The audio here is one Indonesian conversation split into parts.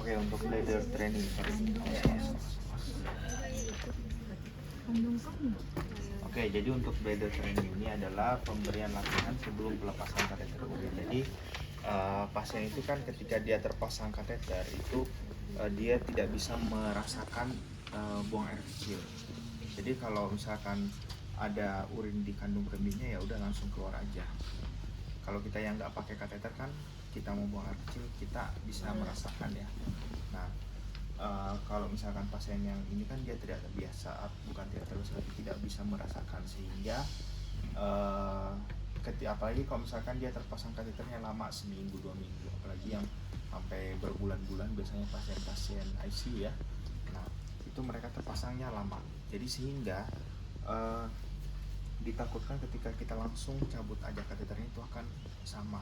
Oke, untuk bladder training. Oke, jadi untuk bladder training ini adalah pemberian latihan sebelum pelepasan kateter urin. Jadi pasien itu kan ketika dia terpasang kateter itu dia tidak bisa merasakan buang air kecil. Jadi kalau misalkan ada urin di kandung kemihnya ya udah langsung keluar aja. Kalau kita yang nggak pakai kateter kan kita mau buang air kecil kita bisa merasakan ya. Nah kalau misalkan pasien yang ini kan dia tidak terbiasa, bukan tidak terbiasa, tidak bisa merasakan sehingga apalagi kalau misalkan dia terpasang kateternya lama seminggu 2 minggu, apalagi yang sampai berbulan-bulan biasanya pasien-pasien ICU ya. Nah itu mereka terpasangnya lama, jadi sehingga ditakutkan ketika kita langsung cabut aja kateternya itu akan sama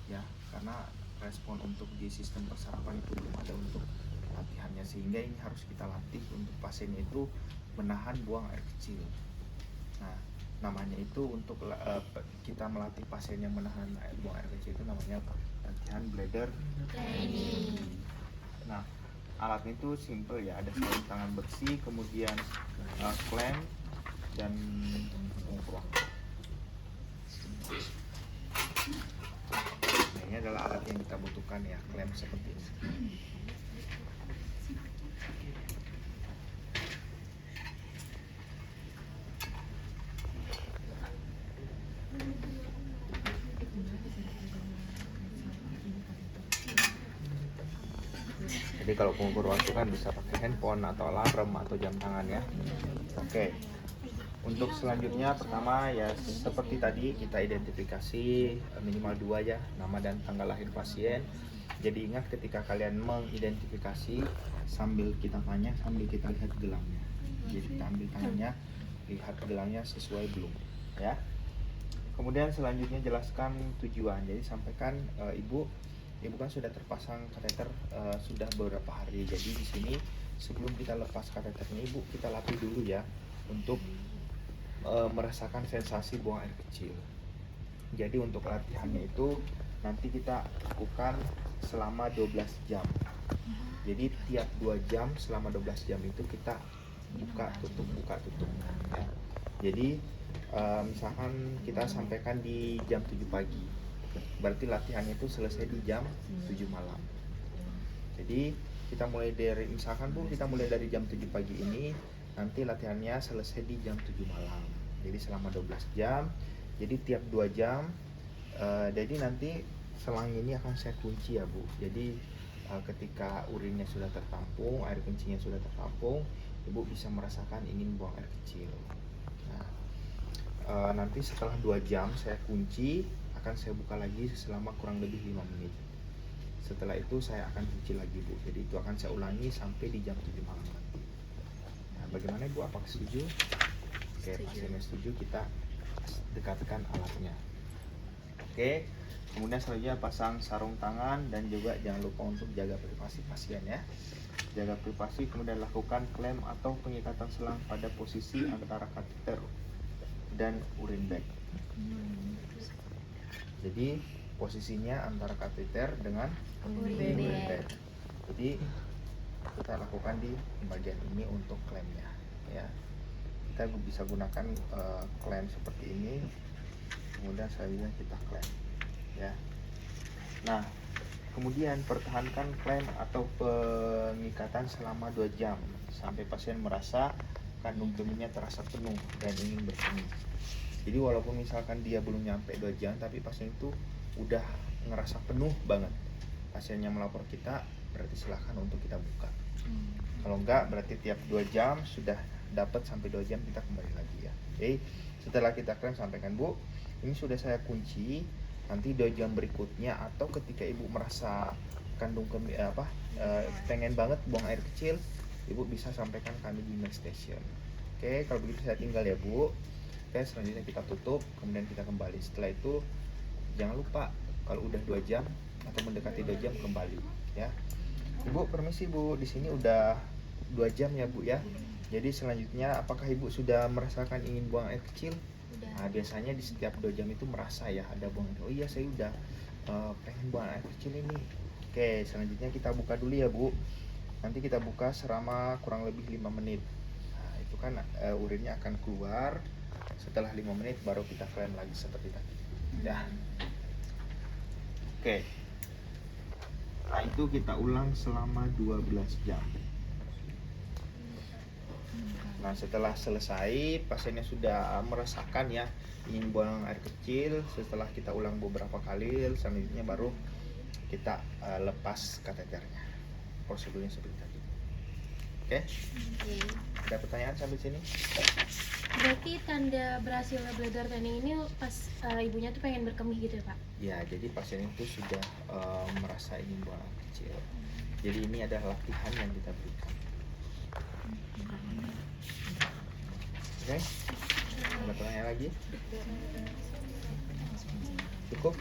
ya, karena respon untuk di sistem persarapan itu belum ada untuk latihannya, sehingga ini harus kita latih untuk pasiennya itu menahan buang air kecil. Nah namanya itu untuk kita melatih pasien yang menahan buang air kecil itu namanya latihan bladder training. Nah alatnya itu simple ya, ada sarung tangan bersih, kemudian clamp dan pengurang. Nah ini adalah alat yang kita butuhkan ya, clamp seperti ini. Jadi kalau pengukur waktu kan bisa pakai handphone atau alarm atau jam tangan ya. Oke. Untuk selanjutnya pertama ya seperti tadi kita identifikasi minimal 2 ya, nama dan tanggal lahir pasien. Jadi ingat ketika kalian mengidentifikasi sambil kita tanya, sambil kita lihat gelangnya. Jadi kita ambil tangannya, lihat gelangnya sesuai belum ya. Kemudian selanjutnya jelaskan tujuan. Jadi sampaikan ibu kan sudah terpasang kateter sudah beberapa hari. Jadi di sini sebelum kita lepas kateternya ibu, kita latih dulu ya untuk merasakan sensasi buang air kecil. Jadi untuk latihannya itu nanti kita lakukan selama 12 jam. Jadi tiap 2 jam selama 12 jam itu kita buka tutup ya. Jadi misalkan kita sampaikan di jam 7 pagi, berarti latihannya itu selesai di jam 7 malam. Jadi kita mulai dari misalkan kita mulai dari jam 7 pagi ini, nanti latihannya selesai di jam 7 malam. Jadi selama 12 jam. Jadi tiap 2 jam. Jadi nanti selang ini akan saya kunci ya Bu. Jadi ketika urinnya sudah tertampung, air kencingnya sudah tertampung, Ibu bisa merasakan ingin buang air kecil. Nah, nanti setelah 2 jam saya kunci, akan saya buka lagi selama kurang lebih 5 menit. Setelah itu saya akan kunci lagi Bu. Jadi itu akan saya ulangi sampai di jam 7 malam nanti. Nah, bagaimana Ibu, apakah setuju? Oke, pasiennya setuju, kita dekatkan alatnya. Oke, kemudian selanjutnya pasang sarung tangan dan juga jangan lupa untuk jaga privasi pasien ya. Jaga privasi, kemudian lakukan clamp atau pengikatan selang pada posisi antara kateter dan urin bag. Jadi posisinya antara kateter dengan urin bag. Jadi kita lakukan di bagian ini untuk klampnya ya. Kita bisa gunakan clamp seperti ini, kemudian selanjutnya kita clamp ya. Nah kemudian pertahankan clamp atau pengikatan selama 2 jam sampai pasien merasa kandung kemihnya terasa penuh dan ingin berkemih. Jadi walaupun misalkan dia belum nyampe 2 jam, tapi pasien itu udah ngerasa penuh banget, pasiennya melapor kita, berarti silahkan untuk kita buka. Kalau enggak, berarti tiap 2 jam sudah dapat sampai 2 jam kita kembali lagi ya. Oke, setelah kita clamp sampaikan Bu, ini sudah saya kunci. Nanti 2 jam berikutnya atau ketika Ibu merasa kandung kemih pengen banget buang air kecil, Ibu bisa sampaikan kami di next station. Oke, kalau begitu saya tinggal ya Bu. Oke, selanjutnya kita tutup, kemudian kita kembali. Setelah itu jangan lupa kalau udah 2 jam atau mendekati 2 jam kembali ya. Ibu permisi Bu, di sini udah 2 jam ya Bu ya. Jadi selanjutnya apakah Ibu sudah merasakan ingin buang air kecil? Nah, biasanya di setiap 2 jam itu merasa ya ada buang air. Oh iya, saya udah pengen buang air kecil ini. Oke, selanjutnya kita buka dulu ya Bu. Nanti kita buka selama kurang lebih 5 menit. Nah, itu kan urinnya akan keluar. Setelah 5 menit baru kita klem lagi seperti tadi. Ya. Oke. Nah, itu kita ulang selama 12 jam. Nah, setelah selesai, pasiennya sudah merasakan ya ingin buang air kecil. Setelah kita ulang beberapa kali, selanjutnya baru kita lepas kateternya. Prosedurnya seperti tadi. Oke? Ada pertanyaan sampai sini? Berarti tanda berhasil bladder training ini pas ibunya tuh pengen berkemih gitu ya Pak? Ya, jadi pasien itu sudah merasa ingin buang air kecil. Jadi ini adalah latihan yang kita berikan. Oke? Ada pertanyaan lagi? Cukup?